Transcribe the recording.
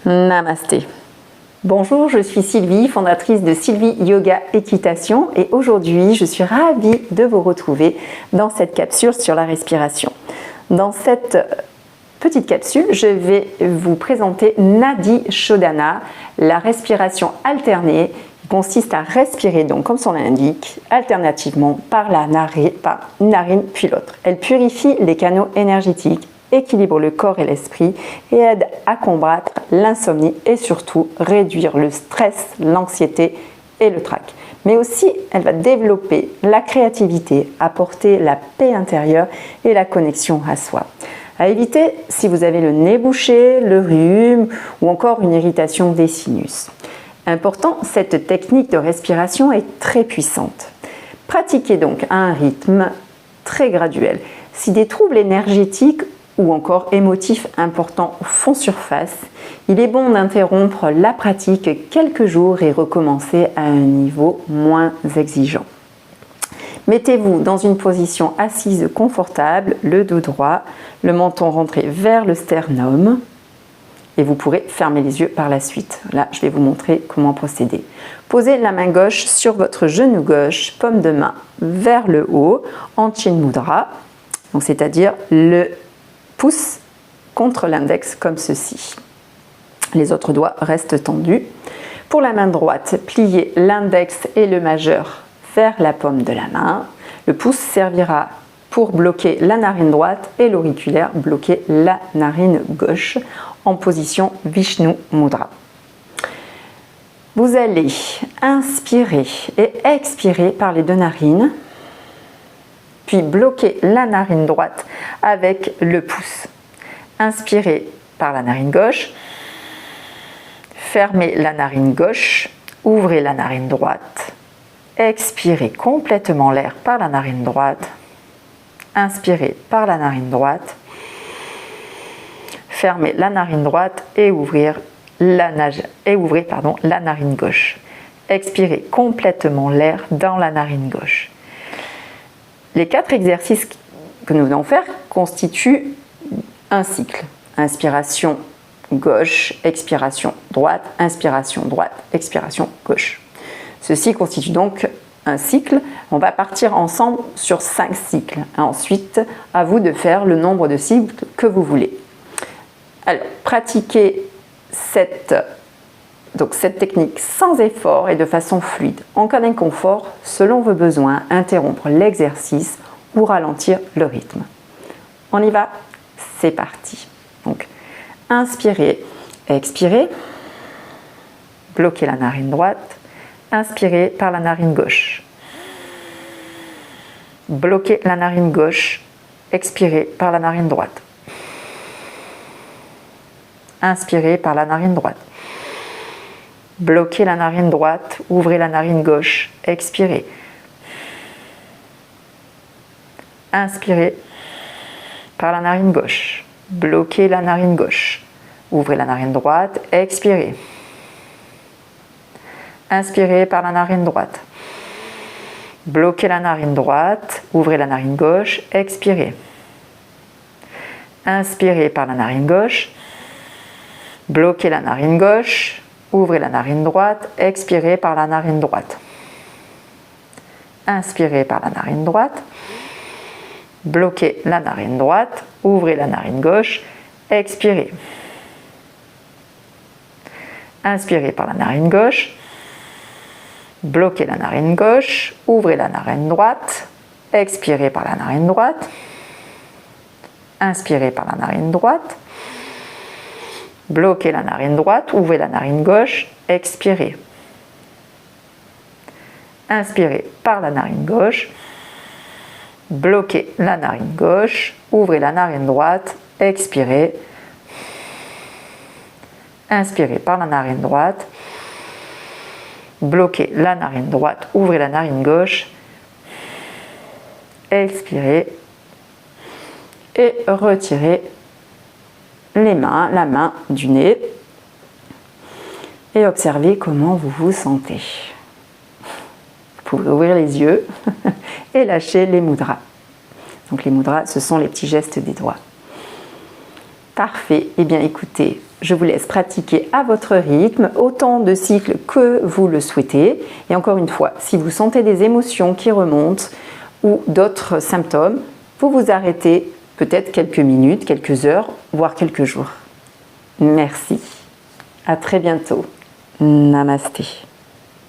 Namasté. Bonjour, je suis Sylvie, fondatrice de Sylvie Yoga Équitation et aujourd'hui je suis ravie de vous retrouver dans cette capsule sur la respiration. Dans cette petite capsule, je vais vous présenter Nadi Shodhana, la respiration alternée qui consiste à respirer donc comme son nom l'indique, alternativement par une narine puis l'autre. Elle purifie les canaux énergétiques, équilibre le corps et l'esprit et aide à combattre l'insomnie et surtout réduire le stress, l'anxiété et le trac. Mais aussi, elle va développer la créativité, apporter la paix intérieure et la connexion à soi. À éviter si vous avez le nez bouché, le rhume ou encore une irritation des sinus. Important, cette technique de respiration est très puissante. Pratiquez donc à un rythme très graduel. Si des troubles énergétiques ou encore émotifs importants font surface, il est bon d'interrompre la pratique quelques jours et recommencer à un niveau moins exigeant. Mettez-vous dans une position assise confortable, le dos droit, le menton rentré vers le sternum et vous pourrez fermer les yeux par la suite. Là, je vais vous montrer comment procéder. Posez la main gauche sur votre genou gauche, paume de main vers le haut, en Chin Mudra, donc c'est-à-dire le pouce contre l'index comme ceci. Les autres doigts restent tendus. Pour la main droite, pliez l'index et le majeur vers la paume de la main. Le pouce servira pour bloquer la narine droite et l'auriculaire bloquer la narine gauche en position Vishnu Mudra. Vous allez inspirer et expirer par les deux narines, puis bloquer la narine droite avec le pouce. Inspirez par la narine gauche, fermez la narine gauche, ouvrez la narine droite, expirez complètement l'air par la narine droite, inspirez par la narine droite, fermez la narine droite et ouvrez la narine gauche. Expirez complètement l'air dans la narine gauche. Les 4 exercices que nous allons faire constituent un cycle. Inspiration gauche, expiration droite, inspiration droite, expiration gauche. Ceci constitue donc un cycle. On va partir ensemble sur 5 cycles. Ensuite, à vous de faire le nombre de cycles que vous voulez. Alors, pratiquez cette technique sans effort et de façon fluide. En cas d'inconfort, selon vos besoins, interrompre l'exercice ou ralentir le rythme. On y va? C'est parti. Donc, inspirez, expirez, bloquez la narine droite, inspirez par la narine gauche, bloquez la narine gauche, expirez par la narine droite, inspirez par la narine droite. Bloquez la narine droite, ouvrez la narine gauche, expirez. Inspirez par la narine gauche, bloquez la narine gauche, ouvrez la narine droite, expirez. Inspirez par la narine droite, bloquez la narine droite, ouvrez la narine gauche, expirez. Inspirez par la narine gauche, bloquez la narine gauche, ouvrez la narine droite, expirez par la narine droite. Inspirez par la narine droite, bloquez la narine droite, ouvrez la narine gauche, expirez. Inspirez par la narine gauche, bloquez la narine gauche, ouvrez la narine droite, expirez par la narine droite. Inspirez par la narine droite, bloquez la narine droite, ouvrez la narine gauche, expirez. Inspirez par la narine gauche, bloquez la narine gauche, ouvrez la narine droite, expirez. Inspirez par la narine droite, bloquez la narine droite, ouvrez la narine gauche, expirez et retirez la main du nez et observez comment vous vous sentez. Vous pouvez ouvrir les yeux et lâcher les mudras. Donc les mudras, ce sont les petits gestes des doigts. Parfait. Eh bien écoutez, Je vous laisse pratiquer à votre rythme, autant de cycles que vous le souhaitez. Et encore une fois, si vous sentez des émotions qui remontent ou d'autres symptômes, vous vous arrêtez peut-être quelques minutes, quelques heures, voire quelques jours. Merci. À très bientôt. Namasté.